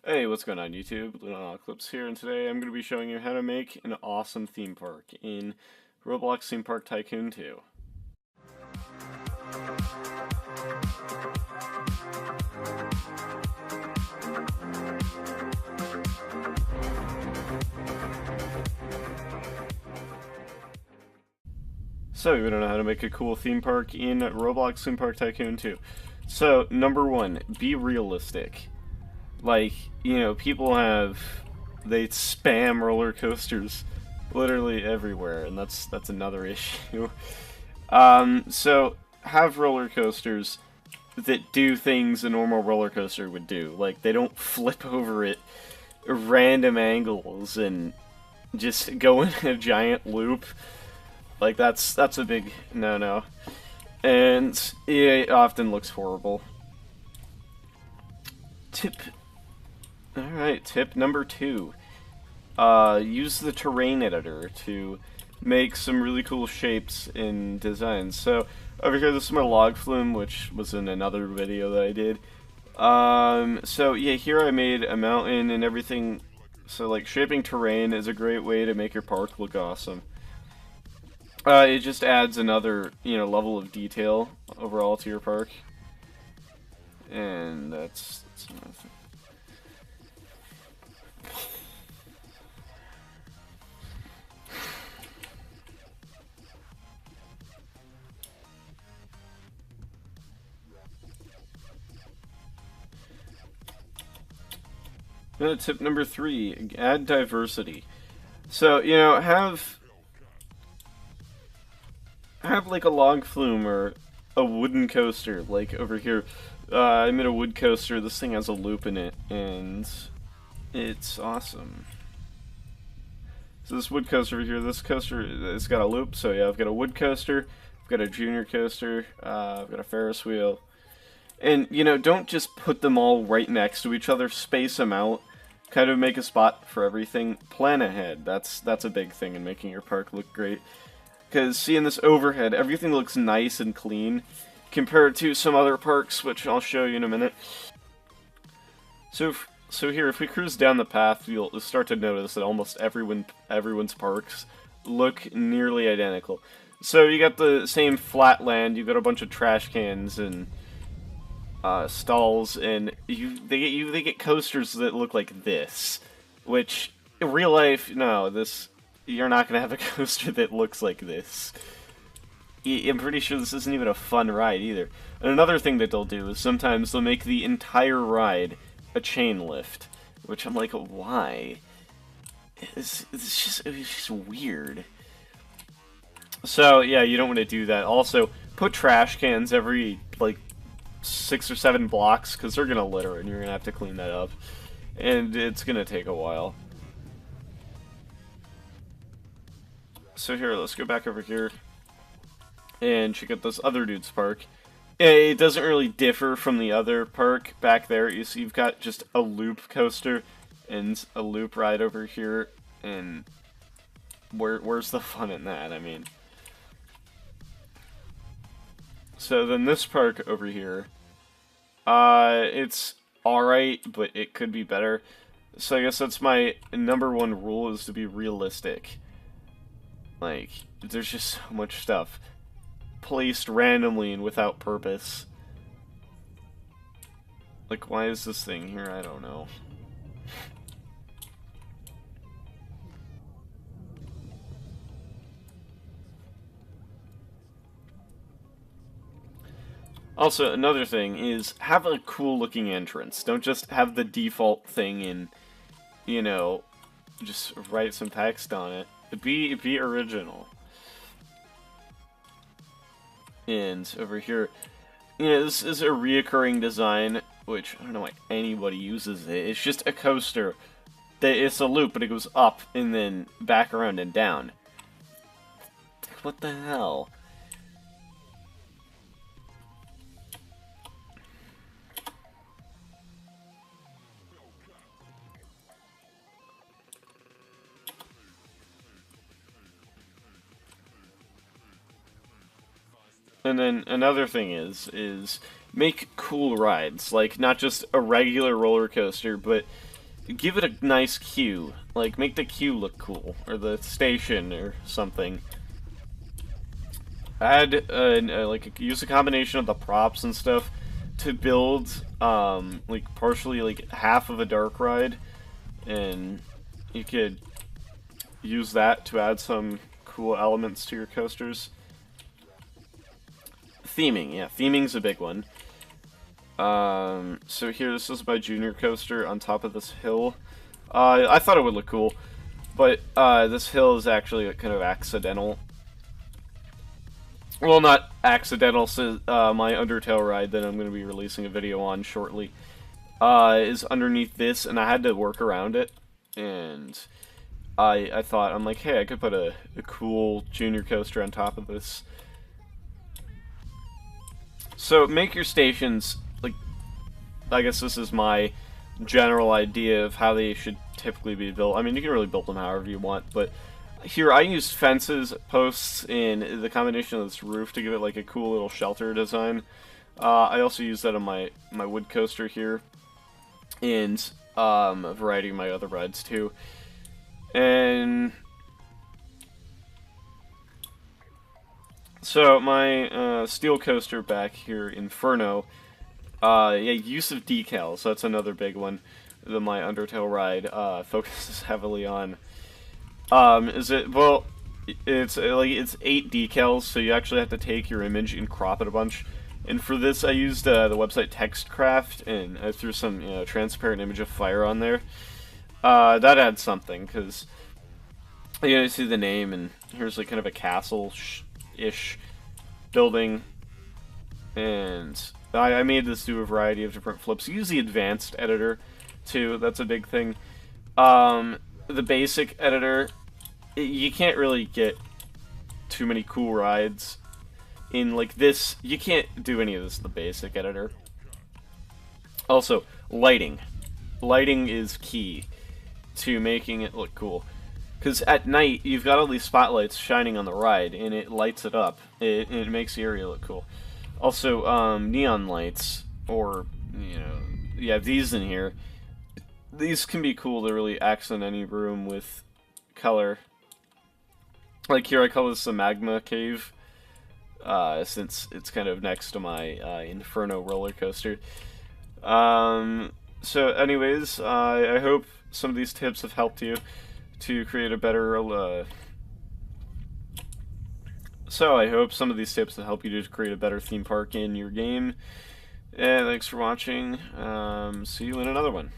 Hey, what's going on YouTube? LunalaEclipse here, and today I'm going to be showing you how to make an awesome theme park in Roblox Theme Park Tycoon 2. So, you want to know how to make a cool theme park in Roblox Theme Park Tycoon 2. So, number one, be realistic. Like, people they spam roller coasters literally everywhere, and that's another issue. So have roller coasters that do things a normal roller coaster would do. Like, they don't flip over at random angles and just go in a giant loop. Like, that's a big no-no. And it often looks horrible. Tip number 2. Use the terrain editor to make some really cool shapes and designs. So over here, this is my log flume, which was in another video that I did. So yeah, here I made a mountain and everything. So like, shaping terrain is a great way to make your park look awesome. It just adds another, level of detail overall to your park. And that's another thing. Tip number 3, add diversity. So, have like a log flume or a wooden coaster, like over here. I made a wood coaster. This thing has a loop in it, and it's awesome. So this wood coaster over here, this coaster, it's got a loop. So yeah, I've got a wood coaster, I've got a junior coaster, I've got a Ferris wheel. And, don't just put them all right next to each other. Space them out. Kind of make a spot for everything. Plan ahead. That's a big thing in making your park look great. Because, see, in this overhead, everything looks nice and clean compared to some other parks, which I'll show you in a minute. So here, if we cruise down the path, you'll start to notice that almost everyone's parks look nearly identical. So you got the same flat land, you got a bunch of trash cans and stalls, and they get coasters that look like this, which in real life, no, you're not gonna have a coaster that looks like this. I'm pretty sure this isn't even a fun ride either. And another thing that they'll do is sometimes they'll make the entire ride a chain lift, which I'm like, why? It's just weird. So yeah, you don't want to do that. Also, put trash cans every like 6 or 7 blocks, because they're gonna litter and you're gonna have to clean that up, and it's gonna take a while. So here, let's go back over here and check out this other dude's park. It doesn't really differ from the other park back there. You see, you've got just a loop coaster and a loop ride over here, and where's the fun in that? I mean, so then this park over here, it's alright, but it could be better. So I guess that's my number 1 rule, is to be realistic. Like, there's just so much stuff placed randomly and without purpose. Like, why is this thing here? I don't know. Also, another thing is, have a cool looking entrance. Don't just have the default thing and, just write some text on it. Be original. And over here, this is a reoccurring design, which I don't know why anybody uses it. It's just a coaster. It's a loop, but it goes up and then back around and down. What the hell? And then another thing is make cool rides, like not just a regular roller coaster, but give it a nice queue. Like, make the queue look cool, or the station, or something. Add, like, use a combination of the props and stuff to build, like, partially, like, half of a dark ride, and you could use that to add some cool elements to your coasters. Theming, yeah, theming's a big one. So here, this is my junior coaster on top of this hill. I thought it would look cool, but this hill is actually kind of accidental. Well, not accidental, so my Undertale ride that I'm going to be releasing a video on shortly is underneath this, and I had to work around it, and I thought, I'm like, hey, I could put a cool junior coaster on top of this. So make your stations, like, I guess this is my general idea of how they should typically be built. I mean, you can really build them however you want, but here I used fences, posts, and the combination of this roof to give it like a cool little shelter design. I also used that on my wood coaster here, and a variety of my other rides too. And so my steel coaster back here, Inferno, yeah, use of decals, that's another big one that my Undertale ride focuses heavily on. It's 8 decals, so you actually have to take your image and crop it a bunch. And for this, I used the website TextCraft, and I threw some transparent image of fire on there. That adds something, because you see the name, and here's like kind of a castle-ish building, and I made this do a variety of different flips. Use the advanced editor too, that's a big thing. The basic editor, you can't really get too many cool rides in like this. You can't do any of this in the basic editor. Also, lighting. Lighting is key to making it look cool. Because at night, you've got all these spotlights shining on the ride, and it lights it up. It makes the area look cool. Also, neon lights, or, you have these in here. These can be cool to really accent any room with color. Like here, I call this the Magma Cave, since it's kind of next to my Inferno roller coaster. So anyways, I hope some of these tips have helped you to create a better, I hope some of these tips will help you to create a better theme park in your game. And thanks for watching. See you in another one.